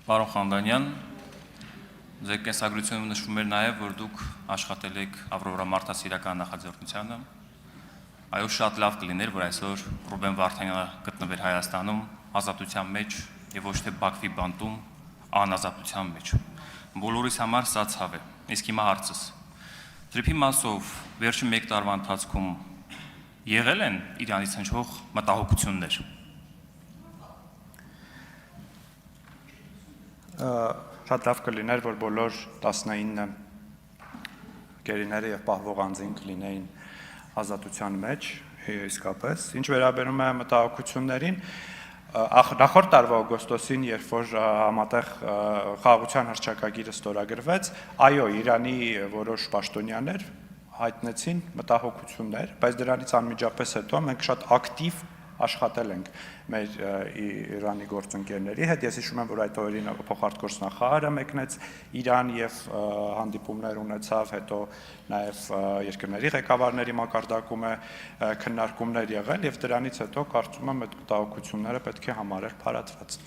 Պարոն Խանդանյան, ձեր կենսագրությունում նշվում էր նաև, որ դուք աշխատել եք Ավրորա մարդասիրական նախաձեռնությանը։ Այո, շատ լավ կլիներ, որ այսօր Ռուբեն Վարդանյանը գտնվեր Հայաստանում ազատության մեջ եւ ոչ թե Բաքվի բանտում անազատության մեջ։ Բոլորիս համար սա ցավ է։ Իսկ հիմա հարցս. Թրիփի մասով վերջին 1 տարվա ընթացքում եղել են Իրանից հնչող մտահոգություններ։ Շատ լավ կլիներ, որ բոլոր 19 գերիները եւ պահվող անձին կլինեին ազատության մեջ, իսկապես։ Ինչ վերաբերում է մտահոգություններին, նախորդ տարվա օգոստոսին, երբ որ համատեղ խաղաղության հռչակագիրը ստորագրվեց, այո, Իրանի որոշ պաշտոնյաներ հայտնեցին մտահոգություններ, բայց դրանից անմիջապես հետո մենք շատ ակտիվ աշխատել ենք մեր Իրանի գործընկերների հետ։ Ես հիշում եմ, որ այդ օրերին փոխարտգործնախարարը մեկնեց Իրան եւ հանդիպումներ ունեցավ, հետո նաեւ երկրների ղեկավարների մակարդակում է քննարկումներ եղել եւ դրանից հետո կարծում եմ այդ մտահոգությունները պետք է համարել փարատված։